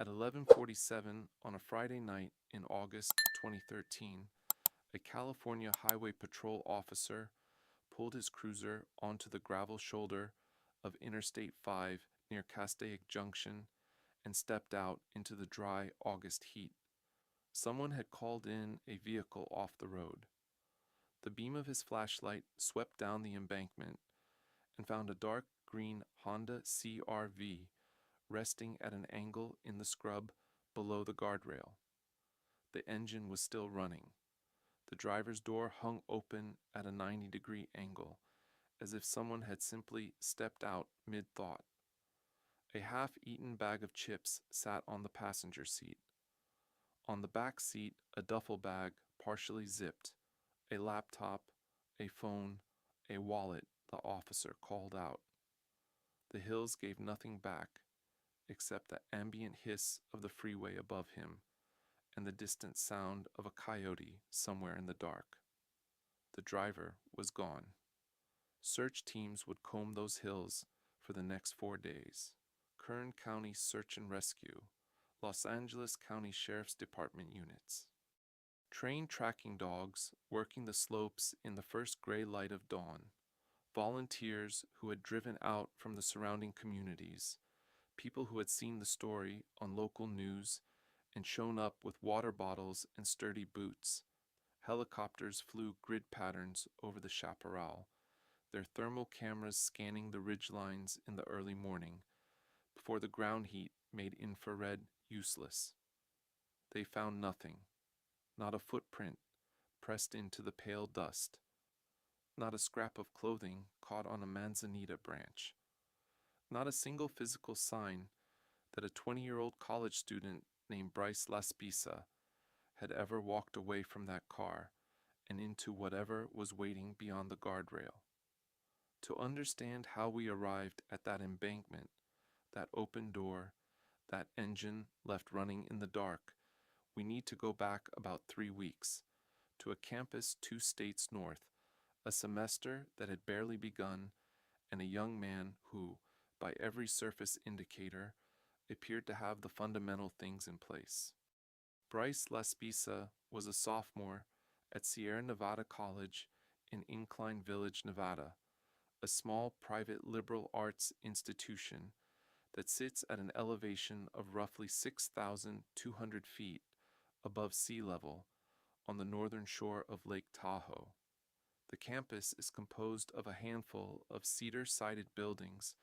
At 11:47 on a Friday night in August 2013, a California Highway Patrol officer pulled his cruiser onto the gravel shoulder of Interstate 5 near Castaic Junction and stepped out into the dry August heat. Someone had called in a vehicle off the road. The beam of his flashlight swept down the embankment and found a dark green Honda CR-V resting at an angle in the scrub below the guardrail. The engine was still running. The driver's door hung open at a 90-degree angle, as if someone had simply stepped out mid-thought. A half-eaten bag of chips sat on the passenger seat. On the back seat, a duffel bag partially zipped, a laptop, a phone, a wallet, the officer called out. The hills gave nothing back except the ambient hiss of the freeway above him and the distant sound of a coyote somewhere in the dark. The driver was gone. Search teams would comb those hills for the next 4 days. Kern County Search and Rescue, Los Angeles County Sheriff's Department units. Trained tracking dogs working the slopes in the first gray light of dawn. Volunteers who had driven out from the surrounding communities. People who had seen the story on local news and shown up with water bottles and sturdy boots. Helicopters flew grid patterns over the chaparral, their thermal cameras scanning the ridgelines in the early morning, before the ground heat made infrared useless. They found nothing, not a footprint pressed into the pale dust, not a scrap of clothing caught on a manzanita branch, not a single physical sign that a 20-year-old college student named Bryce Laspisa had ever walked away from that car and into whatever was waiting beyond the guardrail. To understand how we arrived at that embankment, that open door, that engine left running in the dark, we need to go back about 3 weeks, to a campus 2 states north, a semester that had barely begun, and a young man who, by every surface indicator, appeared to have the fundamental things in place. Bryce Laspisa was a sophomore at Sierra Nevada College in Incline Village, Nevada, a small private liberal arts institution that sits at an elevation of roughly 6,200 feet above sea level on the northern shore of Lake Tahoe. The campus is composed of a handful of cedar-sided buildings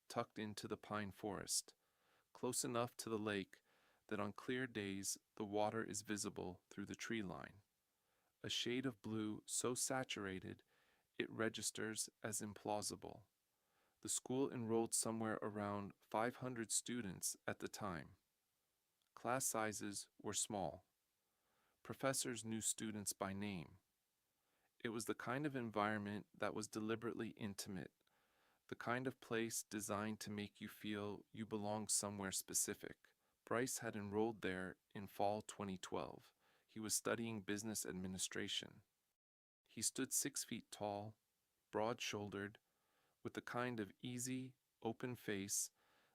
tucked into the pine forest, close enough to the lake that on clear days the water is visible through the tree line. A shade of blue so saturated it registers as implausible. The school enrolled somewhere around 500 students at the time. Class sizes were small. Professors knew students by name. It was the kind of environment that was deliberately intimate, the kind of place designed to make you feel you belong somewhere specific. Bryce had enrolled there in fall 2012. He was studying business administration. He stood 6 feet tall, broad-shouldered, with the kind of easy, open face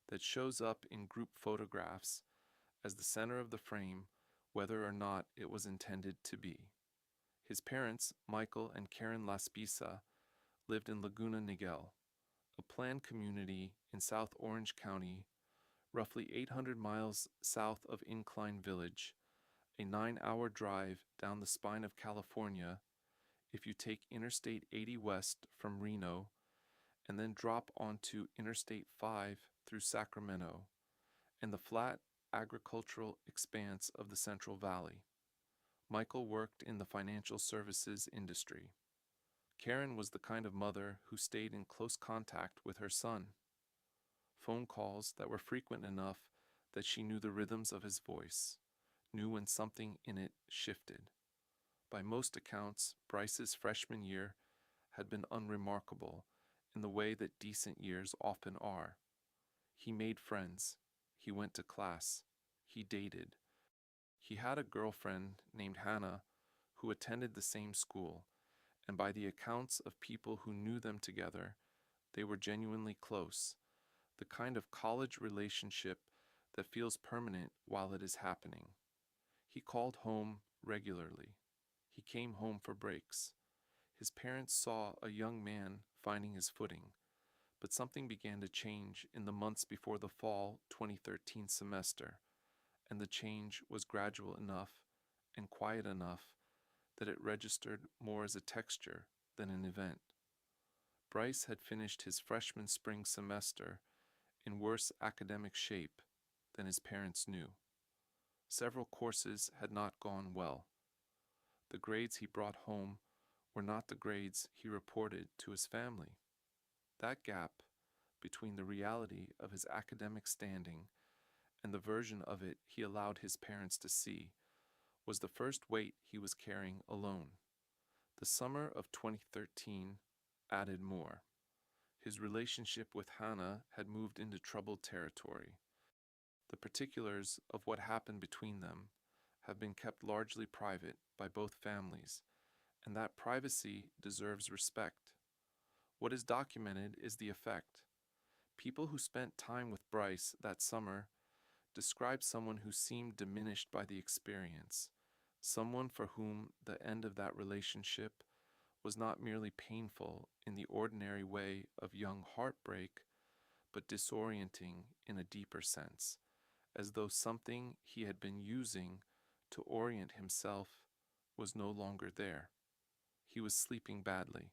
that shows up in group photographs as the center of the frame, whether or not it was intended to be. His parents, Michael and Karen Laspisa, lived in Laguna Niguel, a planned community in South Orange County, roughly 800 miles south of Incline Village, a 9-hour drive down the spine of California if you take Interstate 80 west from Reno and then drop onto Interstate 5 through Sacramento and the flat agricultural expanse of the Central Valley. Michael worked in the financial services industry. Karen was the kind of mother who stayed in close contact with her son. Phone calls that were frequent enough that she knew the rhythms of his voice, knew when something in it shifted. By most accounts, Bryce's freshman year had been unremarkable in the way that decent years often are. He made friends. He went to class. He dated. He had a girlfriend named Hannah who attended the same school, and by the accounts of people who knew them together, they were genuinely close, the kind of college relationship that feels permanent while it is happening. He called home regularly. He came home for breaks. His parents saw a young man finding his footing, but something began to change in the months before the fall 2013 semester, and the change was gradual enough and quiet enough that it registered more as a texture than an event. Bryce had finished his freshman spring semester in worse academic shape than his parents knew. Several courses had not gone well. The grades he brought home were not the grades he reported to his family. That gap between the reality of his academic standing and the version of it he allowed his parents to see was the first weight he was carrying alone. The summer of 2013 added more. His relationship with Hannah had moved into troubled territory. The particulars of what happened between them have been kept largely private by both families, and that privacy deserves respect. What is documented is the effect. People who spent time with Bryce that summer described someone who seemed diminished by the experience, someone for whom the end of that relationship was not merely painful in the ordinary way of young heartbreak, but disorienting in a deeper sense, as though something he had been using to orient himself was no longer there. He was sleeping badly.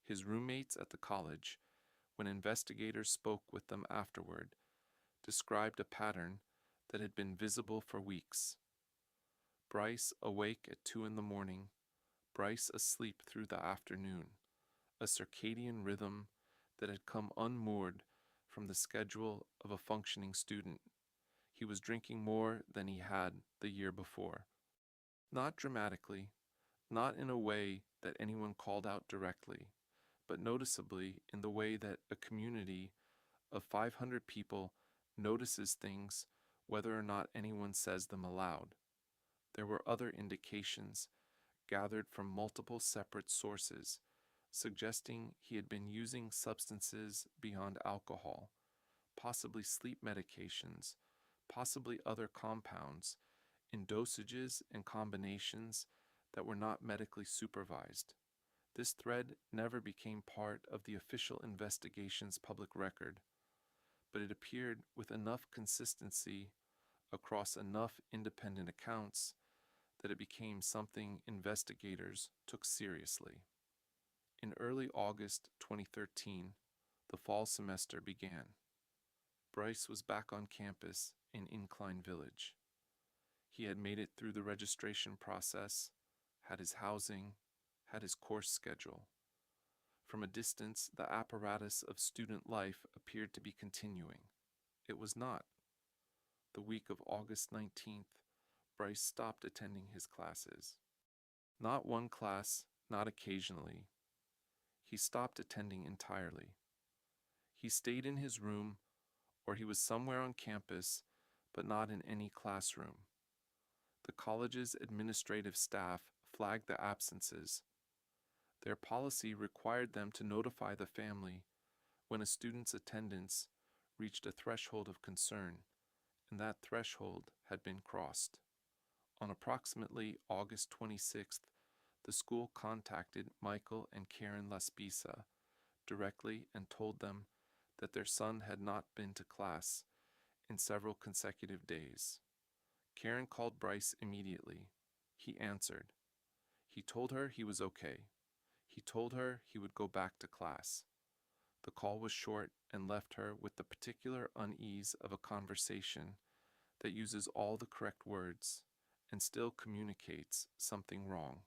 His roommates at the college, when investigators spoke with them afterward, described a pattern that had been visible for weeks. Bryce awake at 2 a.m, Bryce asleep through the afternoon, a circadian rhythm that had come unmoored from the schedule of a functioning student. He was drinking more than he had the year before. Not dramatically, not in a way that anyone called out directly, but noticeably in the way that a community of 500 people notices things whether or not anyone says them aloud. There were other indications gathered from multiple separate sources, suggesting he had been using substances beyond alcohol, possibly sleep medications, possibly other compounds, in dosages and combinations that were not medically supervised. This thread never became part of the official investigation's public record, but it appeared with enough consistency across enough independent accounts that it became something investigators took seriously. In early August 2013, the fall semester began. Bryce was back on campus in Incline Village. He had made it through the registration process, had his housing, had his course schedule. From a distance, the apparatus of student life appeared to be continuing. It was not. The week of August 19th, Bryce stopped attending his classes. Not one class, not occasionally. He stopped attending entirely. He stayed in his room, or he was somewhere on campus, but not in any classroom. The college's administrative staff flagged the absences. Their policy required them to notify the family when a student's attendance reached a threshold of concern, and that threshold had been crossed. On approximately August 26th, the school contacted Michael and Karen Laspisa directly and told them that their son had not been to class in several consecutive days. Karen called Bryce immediately. He answered. He told her he was okay. He told her he would go back to class. The call was short and left her with the particular unease of a conversation that uses all the correct words and still communicates something wrong.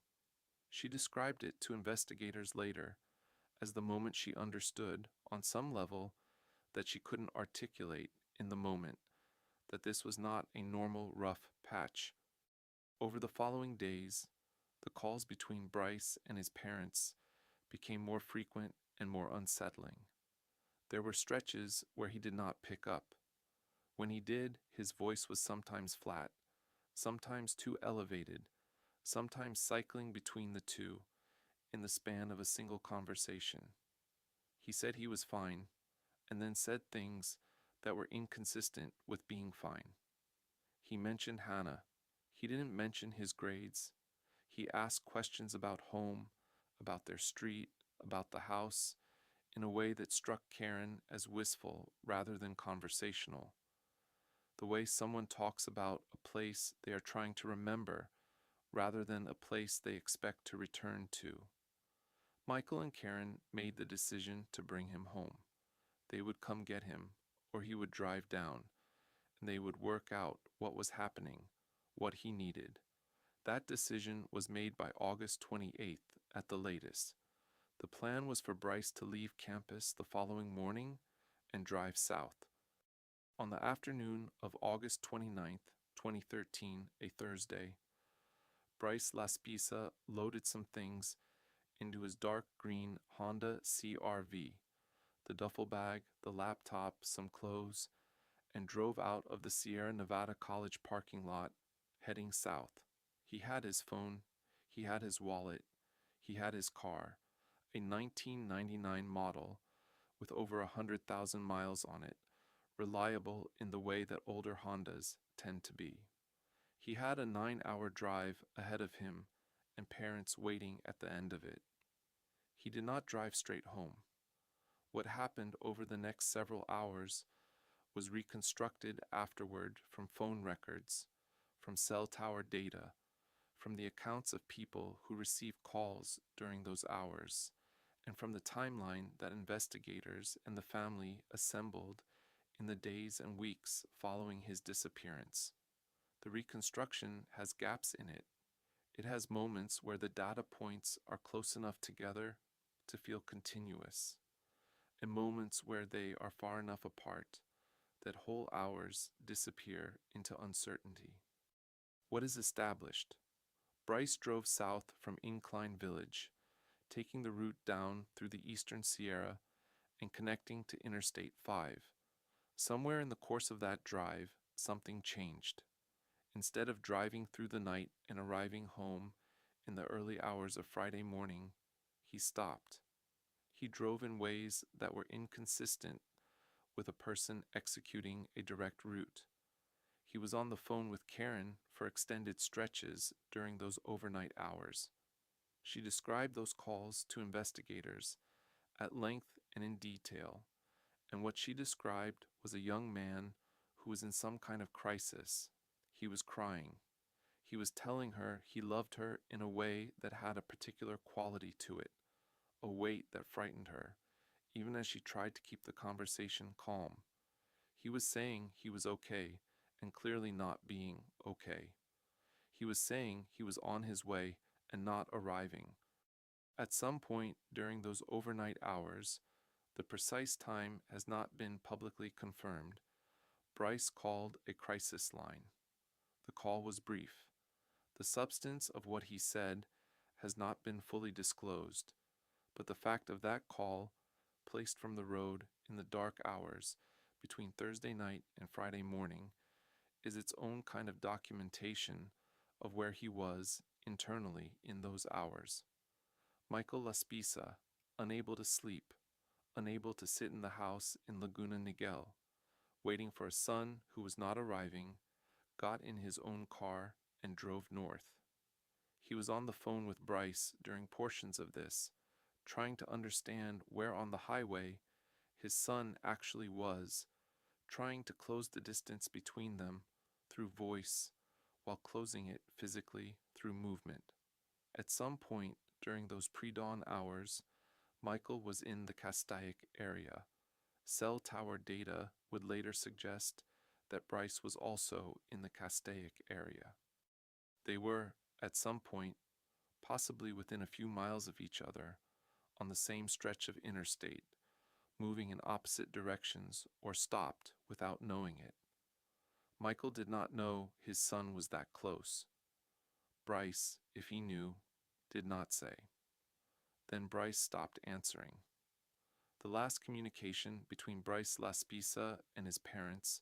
She described it to investigators later as the moment she understood, on some level, that she couldn't articulate in the moment, that this was not a normal rough patch. Over the following days, the calls between Bryce and his parents became more frequent and more unsettling. There were stretches where he did not pick up. When he did, his voice was sometimes flat, sometimes too elevated, sometimes cycling between the two in the span of a single conversation. He said he was fine, and then said things that were inconsistent with being fine. He mentioned Hannah. He didn't mention his grades. He asked questions about home, about their street, about the house, in a way that struck Karen as wistful rather than conversational. The way someone talks about a place they are trying to remember rather than a place they expect to return to. Michael and Karen made the decision to bring him home. They would come get him, or he would drive down, and they would work out what was happening, what he needed. That decision was made by August 28th at the latest. The plan was for Bryce to leave campus the following morning and drive south. On the afternoon of August 29th, 2013, a Thursday, Bryce Laspisa loaded some things into his dark green Honda CR-V, the duffel bag, the laptop, some clothes, and drove out of the Sierra Nevada College parking lot, heading south. He had his phone, he had his wallet, he had his car, a 1999 model with over 100,000 miles on it, reliable in the way that older Hondas tend to be. He had a 9-hour drive ahead of him and parents waiting at the end of it. He did not drive straight home. What happened over the next several hours was reconstructed afterward from phone records, from cell tower data, from the accounts of people who received calls during those hours, and from the timeline that investigators and the family assembled in the days and weeks following his disappearance. The reconstruction has gaps in it. It has moments where the data points are close enough together to feel continuous, and moments where they are far enough apart that whole hours disappear into uncertainty. What is established? Bryce drove south from Incline Village, taking the route down through the eastern Sierra and connecting to Interstate 5. Somewhere in the course of that drive, something changed. Instead of driving through the night and arriving home in the early hours of Friday morning, he stopped. He drove in ways that were inconsistent with a person executing a direct route. He was on the phone with Karen for extended stretches during those overnight hours. She described those calls to investigators at length and in detail, and what she described was a young man who was in some kind of crisis. He was crying. He was telling her he loved her in a way that had a particular quality to it, a weight that frightened her, even as she tried to keep the conversation calm. He was saying he was okay, and clearly not being okay. He was saying he was on his way and not arriving. At some point during those overnight hours, the precise time has not been publicly confirmed, Bryce called a crisis line. The call was brief. The substance of what he said has not been fully disclosed, but the fact of that call, placed from the road in the dark hours between Thursday night and Friday morning, is its own kind of documentation of where he was internally in those hours. Michael Laspisa, unable to sleep, unable to sit in the house in Laguna Niguel, waiting for a son who was not arriving, got in his own car and drove north. He was on the phone with Bryce during portions of this, trying to understand where on the highway his son actually was, trying to close the distance between them through voice while closing it physically through movement. At some point during those pre-dawn hours, Michael was in the Castaic area. Cell tower data would later suggest that Bryce was also in the Castaic area. They were, at some point, possibly within a few miles of each other, on the same stretch of interstate, moving in opposite directions or stopped without knowing it. Michael did not know his son was that close. Bryce, if he knew, did not say. Then Bryce stopped answering. The last communication between Bryce Laspisa and his parents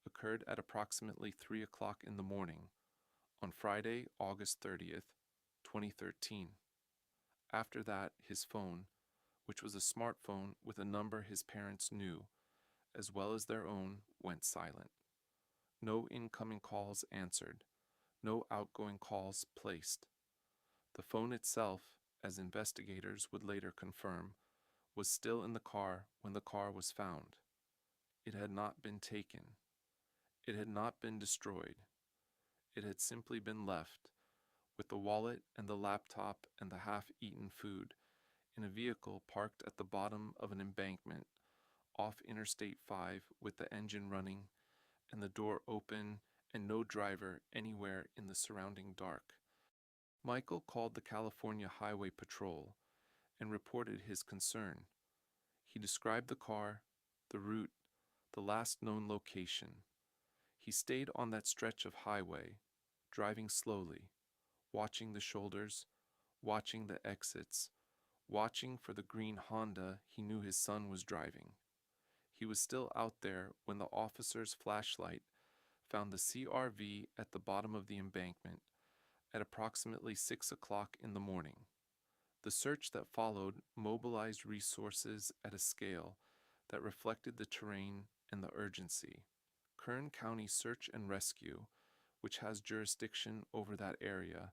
occurred at approximately 3 o'clock in the morning on Friday, August 30th, 2013. After that, his phone, which was a smartphone with a number his parents knew, as well as their own, went silent. No incoming calls answered, no outgoing calls placed. The phone itself, as investigators would later confirm, was still in the car when the car was found. It had not been taken. It had not been destroyed. It had simply been left, with the wallet and the laptop and the half-eaten food, in a vehicle parked at the bottom of an embankment off Interstate 5 with the engine running and the door open and no driver anywhere in the surrounding dark. Michael called the California Highway Patrol and reported his concern. He described the car, the route, the last known location. He stayed on that stretch of highway, driving slowly, watching the shoulders, watching the exits, watching for the green Honda he knew his son was driving. He was still out there when the officer's flashlight found the CRV at the bottom of the embankment at approximately 6 o'clock in the morning. The search that followed mobilized resources at a scale that reflected the terrain and the urgency. Kern County Search and Rescue, which has jurisdiction over that area,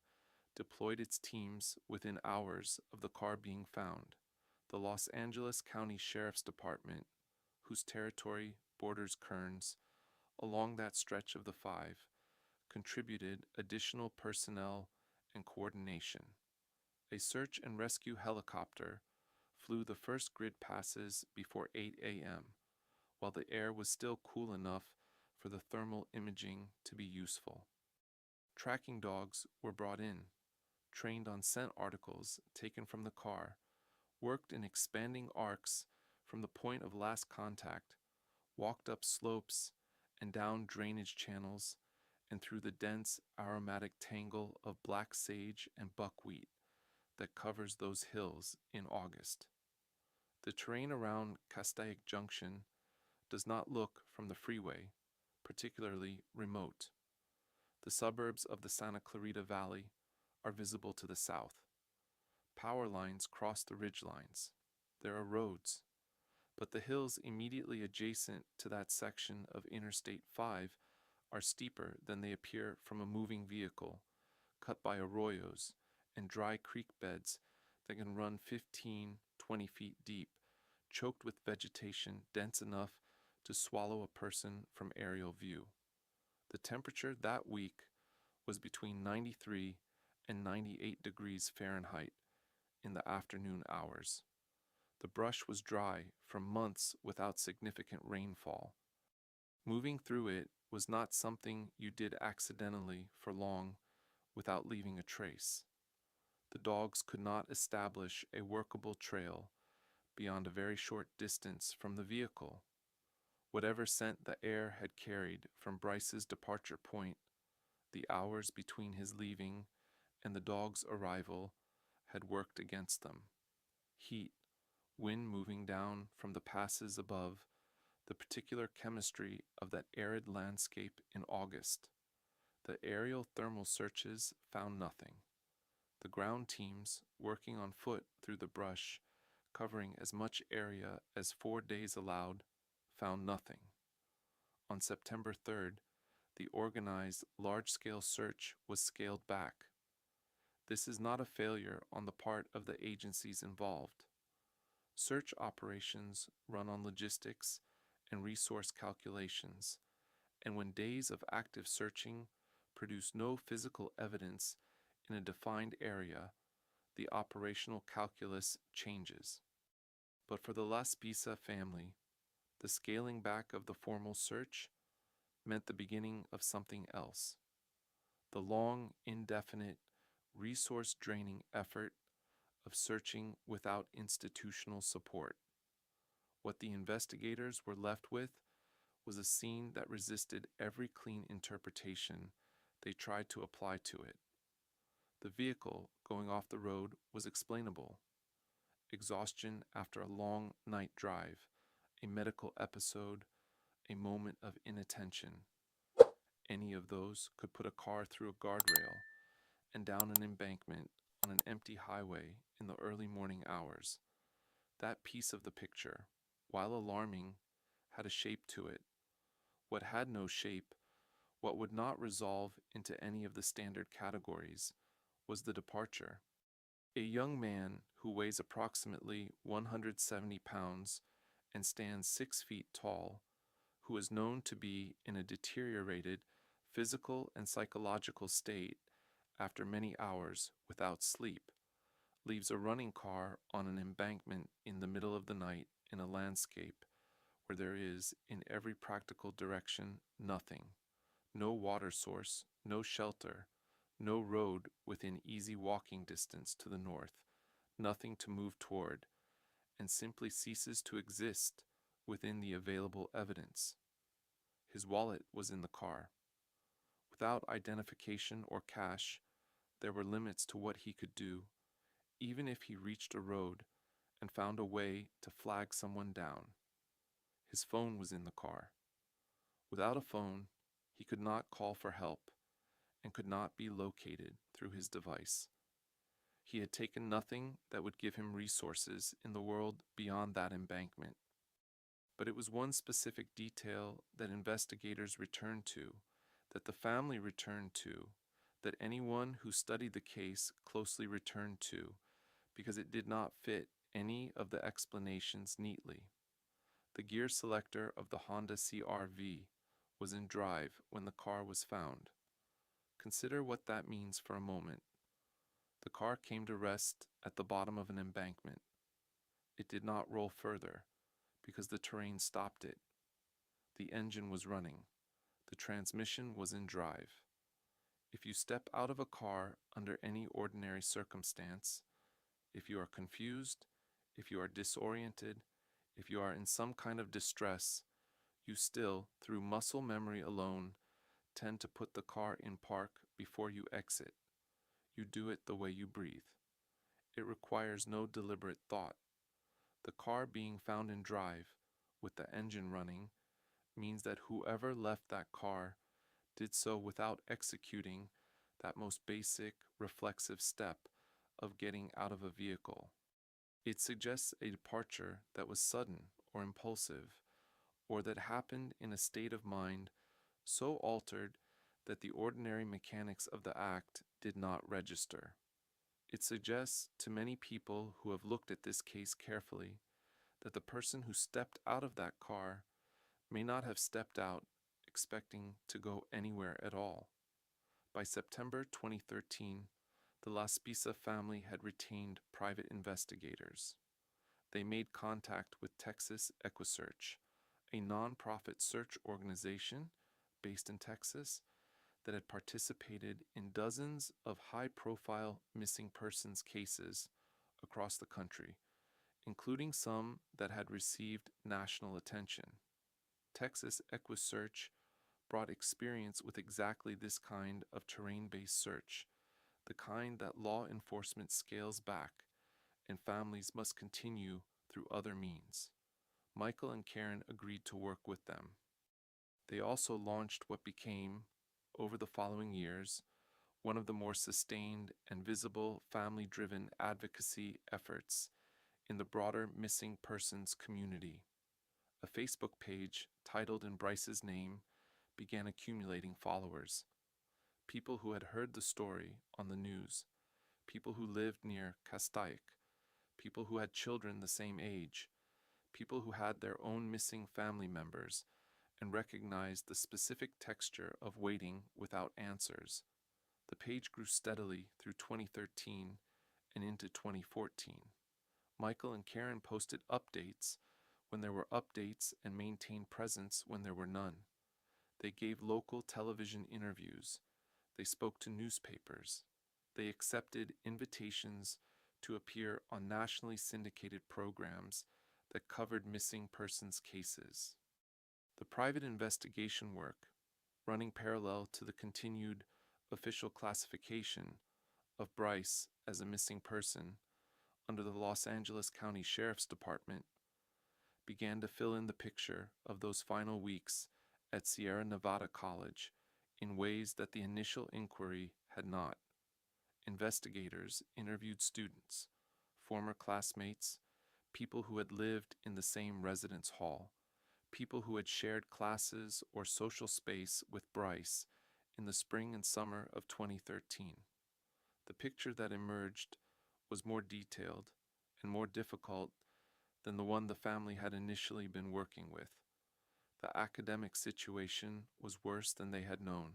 deployed its teams within hours of the car being found. The Los Angeles County Sheriff's Department, whose territory borders Kern's, along that stretch of the 5, contributed additional personnel and coordination. A search and rescue helicopter flew the first grid passes before 8 a.m., while the air was still cool enough for the thermal imaging to be useful. Tracking dogs were brought in, trained on scent articles taken from the car, worked in expanding arcs from the point of last contact, walked up slopes and down drainage channels and through the dense aromatic tangle of black sage and buckwheat that covers those hills in August. The terrain around Castaic Junction does not look from the freeway particularly remote. The suburbs of the Santa Clarita Valley are visible to the south. Power lines cross the ridgelines. There are roads, but the hills immediately adjacent to that section of Interstate 5 are steeper than they appear from a moving vehicle, cut by arroyos and dry creek beds that can run 15, 20 feet deep, choked with vegetation dense enough to swallow a person from aerial view. The temperature that week was between 93 and 98 degrees Fahrenheit in the afternoon hours. The brush was dry from months without significant rainfall. Moving through it was not something you did accidentally for long without leaving a trace. The dogs could not establish a workable trail beyond a very short distance from the vehicle. Whatever scent the air had carried from Bryce's departure point, the hours between his leaving and the dog's arrival had worked against them. Heat, wind moving down from the passes above, the particular chemistry of that arid landscape in August. The aerial thermal searches found nothing. The ground teams, working on foot through the brush, covering as much area as 4 days allowed, found nothing. On September 3rd, the organized large-scale search was scaled back. This is not a failure on the part of the agencies involved. Search operations run on logistics and resource calculations, and when days of active searching produce no physical evidence in a defined area, the operational calculus changes. But for the Laspisa family, the scaling back of the formal search meant the beginning of something else. The long, indefinite, resource-draining effort of searching without institutional support. What the investigators were left with was a scene that resisted every clean interpretation they tried to apply to it. The vehicle going off the road was explainable. Exhaustion after a long night drive, a medical episode, a moment of inattention. Any of those could put a car through a guardrail and down an embankment on an empty highway in the early morning hours. That piece of the picture, while alarming, had a shape to it. What had no shape, what would not resolve into any of the standard categories, was the departure. A young man who weighs approximately 170 pounds and stands 6 feet tall, who is known to be in a deteriorated physical and psychological state after many hours without sleep, leaves a running car on an embankment in the middle of the night in a landscape where there is, in every practical direction, nothing. No water source, no shelter, no road within easy walking distance to the north, nothing to move toward, and simply ceases to exist within the available evidence. His wallet was in the car. Without identification or cash, there were limits to what he could do, even if he reached a road and found a way to flag someone down. His phone was in the car. Without a phone, he could not call for help and could not be located through his device. He had taken nothing that would give him resources in the world beyond that embankment. But it was one specific detail that investigators returned to, that the family returned to, that anyone who studied the case closely returned to, because it did not fit any of the explanations neatly. The gear selector of the Honda CR-V was in drive when the car was found. Consider what that means for a moment. The car came to rest at the bottom of an embankment. It did not roll further, because the terrain stopped it. The engine was running. The transmission was in drive. If you step out of a car under any ordinary circumstance, if you are confused, if you are disoriented, if you are in some kind of distress, you still, through muscle memory alone, tend to put the car in park before you exit. You do it the way you breathe. It requires no deliberate thought. The car being found in drive, with the engine running, means that whoever left that car did so without executing that most basic reflexive step of getting out of a vehicle. It suggests a departure that was sudden or impulsive, or that happened in a state of mind so altered that the ordinary mechanics of the act did not register. It suggests to many people who have looked at this case carefully that the person who stepped out of that car may not have stepped out expecting to go anywhere at all. By September 2013, the Laspisa family had retained private investigators. They made contact with Texas EquiSearch, a non-profit search organization based in Texas that had participated in dozens of high-profile missing persons cases across the country, including some that had received national attention. Texas EquiSearch brought experience with exactly this kind of terrain-based search, the kind that law enforcement scales back and families must continue through other means. Michael and Karen agreed to work with them. They also launched what became, over the following years, one of the more sustained and visible family-driven advocacy efforts in the broader missing persons community. A Facebook page titled in Bryce's name began accumulating followers. People who had heard the story on the news, people who lived near Castaic, people who had children the same age, people who had their own missing family members and recognized the specific texture of waiting without answers. The page grew steadily through 2013 and into 2014. Michael and Karen posted updates when there were updates and maintained presence when there were none. They gave local television interviews. They spoke to newspapers. They accepted invitations to appear on nationally syndicated programs that covered missing persons cases. The private investigation work, running parallel to the continued official classification of Bryce as a missing person under the Los Angeles County Sheriff's Department, began to fill in the picture of those final weeks at Sierra Nevada College in ways that the initial inquiry had not. Investigators interviewed students, former classmates, people who had lived in the same residence hall, people who had shared classes or social space with Bryce in the spring and summer of 2013. The picture that emerged was more detailed and more difficult than the one the family had initially been working with. The academic situation was worse than they had known.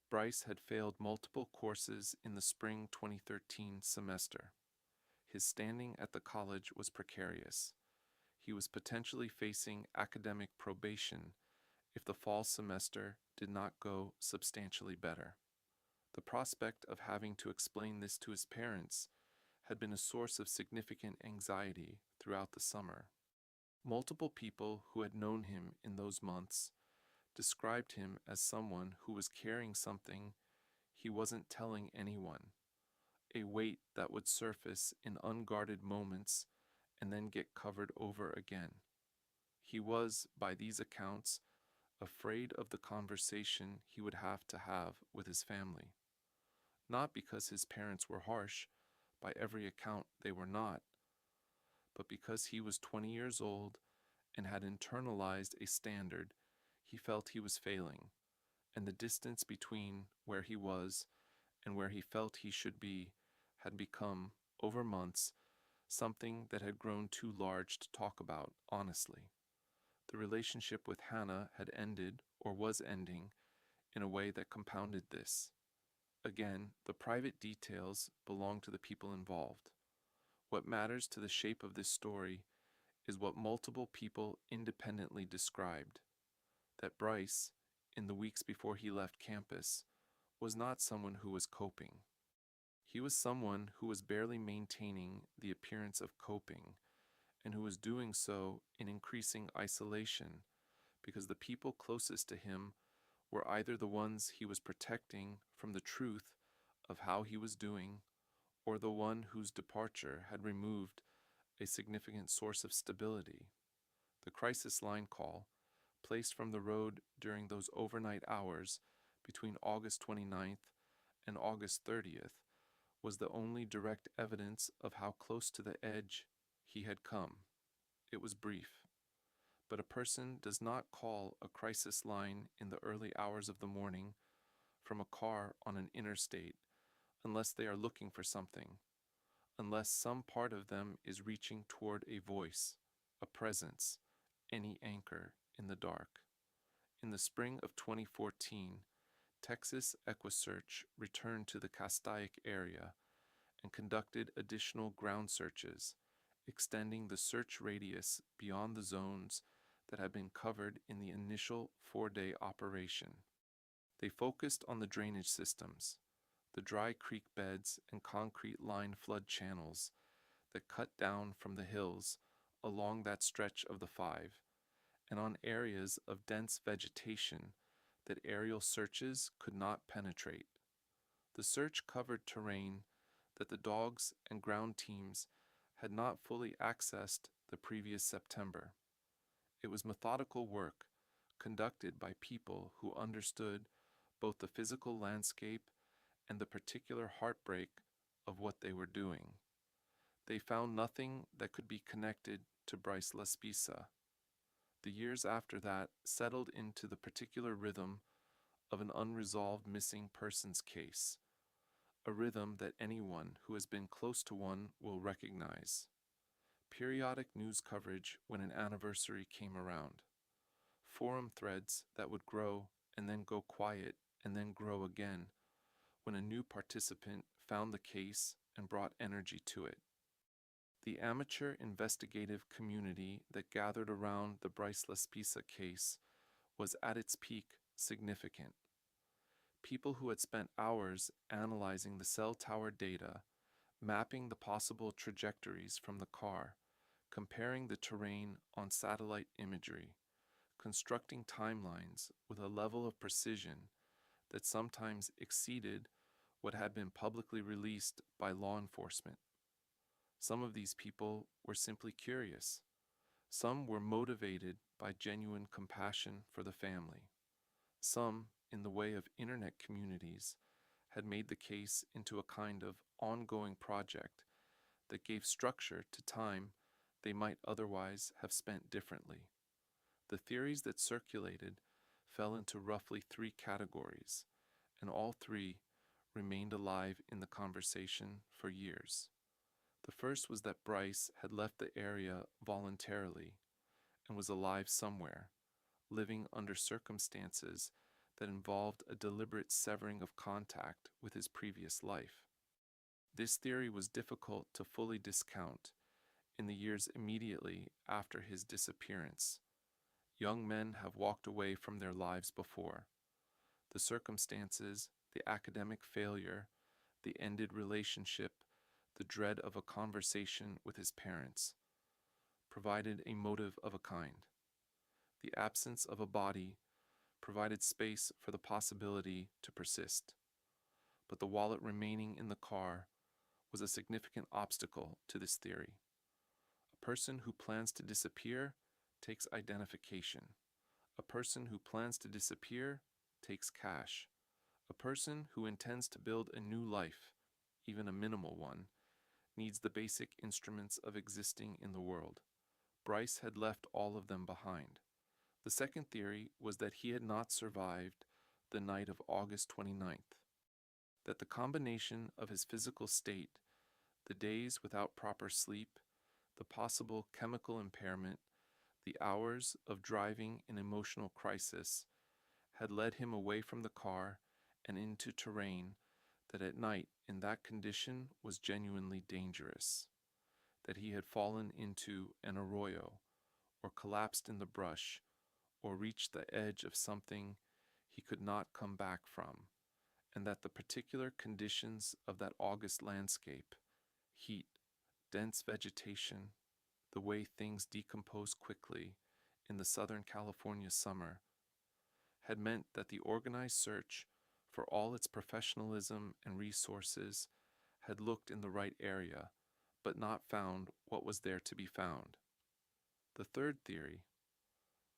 Bryce had failed multiple courses in the spring 2013 semester. His standing at the college was precarious. He was potentially facing academic probation if the fall semester did not go substantially better. The prospect of having to explain this to his parents had been a source of significant anxiety throughout the summer. Multiple people who had known him in those months described him as someone who was carrying something he wasn't telling anyone, a weight that would surface in unguarded moments and then get covered over again. He was, by these accounts, afraid of the conversation he would have to have with his family. Not because his parents were harsh, by every account they were not, but because he was 20 years old and had internalized a standard he felt he was failing, and the distance between where he was and where he felt he should be had become, over months, something that had grown too large to talk about honestly. The relationship with Hannah had ended, or was ending, in a way that compounded this. Again, the private details belong to the people involved. What matters to the shape of this story is what multiple people independently described, that Bryce, in the weeks before he left campus, was not someone who was coping. He was someone who was barely maintaining the appearance of coping, and who was doing so in increasing isolation because the people closest to him were either the ones he was protecting from the truth of how he was doing, or the one whose departure had removed a significant source of stability. The crisis line call, placed from the road during those overnight hours between August 29th and August 30th, was the only direct evidence of how close to the edge he had come. It was brief, but a person does not call a crisis line in the early hours of the morning from a car on an interstate unless they are looking for something, unless some part of them is reaching toward a voice, a presence, any anchor in the dark. In the spring of 2014, Texas EquiSearch returned to the Castaic area and conducted additional ground searches, extending the search radius beyond the zones that had been covered in the initial 4-day operation. They focused on the drainage systems, the dry creek beds and concrete-lined flood channels that cut down from the hills along that stretch of the 5, and on areas of dense vegetation that aerial searches could not penetrate. The search covered terrain that the dogs and ground teams had not fully accessed the previous September. It was methodical work conducted by people who understood both the physical landscape and the particular heartbreak of what they were doing. They found nothing that could be connected to Bryce Laspisa. The years after that settled into the particular rhythm of an unresolved missing persons case, a rhythm that anyone who has been close to one will recognize. Periodic news coverage when an anniversary came around. Forum threads that would grow and then go quiet and then grow again when a new participant found the case and brought energy to it. The amateur investigative community that gathered around the Bryce Laspisa case was at its peak significant. People who had spent hours analyzing the cell tower data, mapping the possible trajectories from the car, comparing the terrain on satellite imagery, constructing timelines with a level of precision that sometimes exceeded what had been publicly released by law enforcement. Some of these people were simply curious. Some were motivated by genuine compassion for the family. Some, in the way of internet communities, had made the case into a kind of ongoing project that gave structure to time they might otherwise have spent differently. The theories that circulated fell into roughly three categories, and all three remained alive in the conversation for years. The first was that Bryce had left the area voluntarily and was alive somewhere, living under circumstances that involved a deliberate severing of contact with his previous life. This theory was difficult to fully discount in the years immediately after his disappearance. Young men have walked away from their lives before. The circumstances, the academic failure, the ended relationship, the dread of a conversation with his parents, provided a motive of a kind. The absence of a body provided space for the possibility to persist. But the wallet remaining in the car was a significant obstacle to this theory. A person who plans to disappear takes identification. A person who plans to disappear takes cash. A person who intends to build a new life, even a minimal one, needs the basic instruments of existing in the world. Bryce had left all of them behind. The second theory was that he had not survived the night of August 29th, that the combination of his physical state, the days without proper sleep, the possible chemical impairment, the hours of driving in emotional crisis, had led him away from the car and into terrain that at night in that condition was genuinely dangerous, that he had fallen into an arroyo, or collapsed in the brush, or reached the edge of something he could not come back from, and that the particular conditions of that August landscape, heat, dense vegetation, the way things decompose quickly in the Southern California summer, had meant that the organized search, for all its professionalism and resources, had looked in the right area, but not found what was there to be found. The third theory,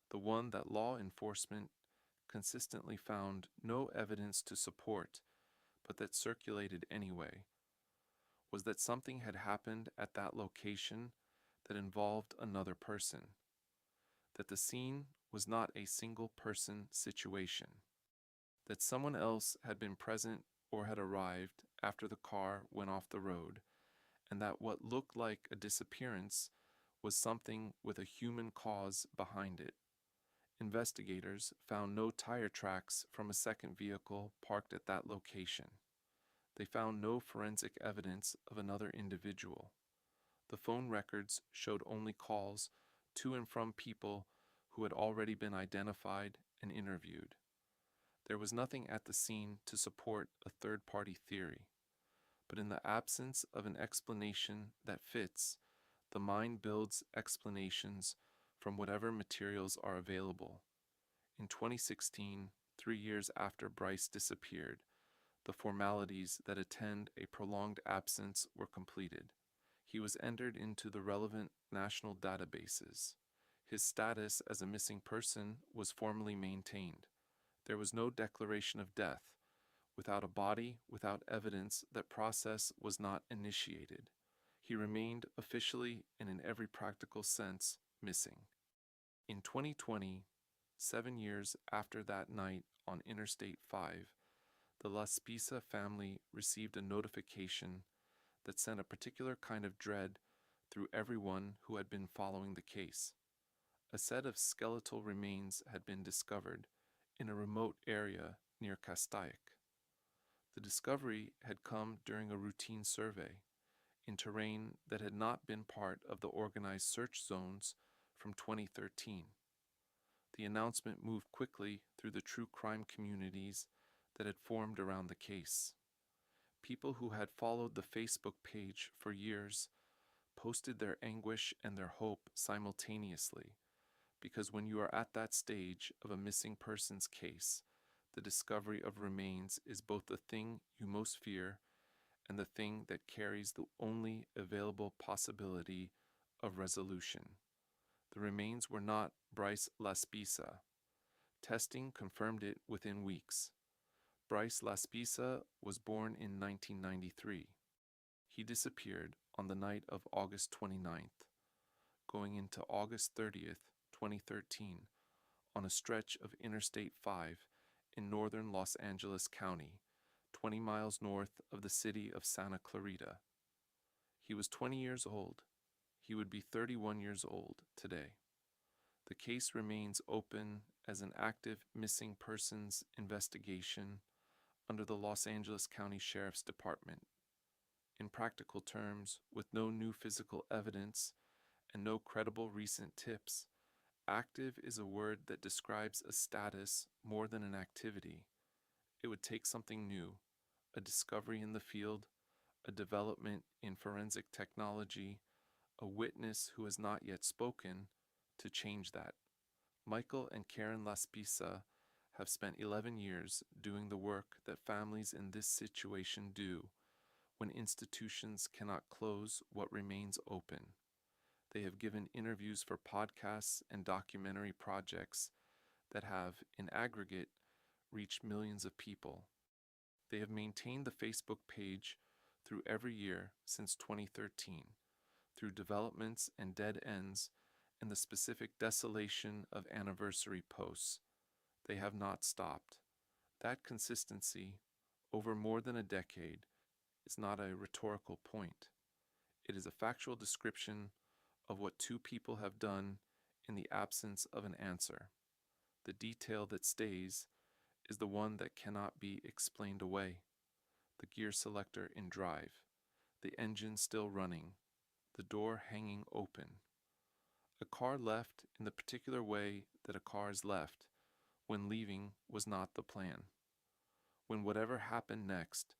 the one that law enforcement consistently found no evidence to support, but that circulated anyway, was that something had happened at that location that involved another person, that the scene was not a single-person situation, that someone else had been present or had arrived after the car went off the road, and that what looked like a disappearance was something with a human cause behind it. Investigators found no tire tracks from a second vehicle parked at that location. They found no forensic evidence of another individual. The phone records showed only calls to and from people who had already been identified and interviewed. There was nothing at the scene to support a third-party theory, but in the absence of an explanation that fits, the mind builds explanations from whatever materials are available. In 2016, 3 years after Bryce disappeared, the formalities that attend a prolonged absence were completed. He was entered into the relevant national databases. His status as a missing person was formally maintained. There was no declaration of death. Without a body, without evidence, that process was not initiated. He remained officially and in every practical sense missing. In 2020, 7 years after that night on Interstate 5, the Laspisa family received a notification that sent a particular kind of dread through everyone who had been following the case. A set of skeletal remains had been discovered in a remote area near Castaic. The discovery had come during a routine survey in terrain that had not been part of the organized search zones from 2013. The announcement moved quickly through the true crime communities that had formed around the case. People who had followed the Facebook page for years posted their anguish and their hope simultaneously, because when you are at that stage of a missing persons case, the discovery of remains is both the thing you most fear and the thing that carries the only available possibility of resolution. The remains were not Bryce Laspisa. Testing confirmed it within weeks. Bryce Laspisa was born in 1993. He disappeared on the night of August 29th. Going into August 30th, 2013, on a stretch of Interstate 5 in northern Los Angeles County, 20 miles north of the city of Santa Clarita. He was 20 years old. He would be 31 years old today. The case remains open as an active missing persons investigation under the Los Angeles County Sheriff's Department. In practical terms, with no new physical evidence and no credible recent tips, active is a word that describes a status more than an activity. It would take something new, a discovery in the field, a development in forensic technology, a witness who has not yet spoken, to change that. Michael and Karen Laspisa have spent 11 years doing the work that families in this situation do when institutions cannot close what remains open. They have given interviews for podcasts and documentary projects that have, in aggregate, reached millions of people. They have maintained the Facebook page through every year since 2013, through developments and dead ends and the specific desolation of anniversary posts. They have not stopped. That consistency, over more than a decade, is not a rhetorical point. It is a factual description of what two people have done in the absence of an answer. The detail that stays is the one that cannot be explained away. The gear selector in drive, the engine still running, the door hanging open. A car left in the particular way that a car is left when leaving was not the plan. When whatever happened next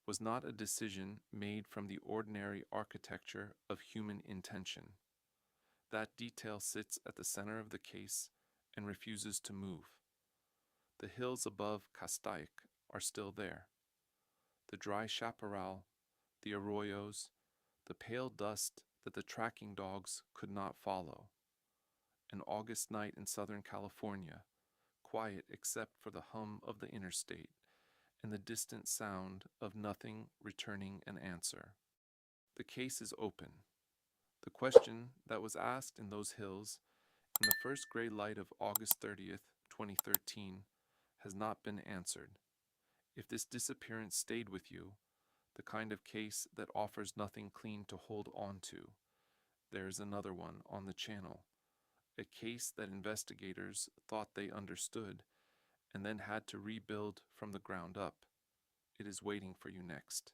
was not a decision made from the ordinary architecture of human intention. That detail sits at the center of the case and refuses to move. The hills above Castaic are still there. The dry chaparral, the arroyos, the pale dust that the tracking dogs could not follow. An August night in Southern California, quiet except for the hum of the interstate and the distant sound of nothing returning an answer. The case is open. The question that was asked in those hills in the first gray light of August 30th, 2013, has not been answered. If this disappearance stayed with you, the kind of case that offers nothing clean to hold on to, there is another one on the channel. A case that investigators thought they understood and then had to rebuild from the ground up. It is waiting for you next.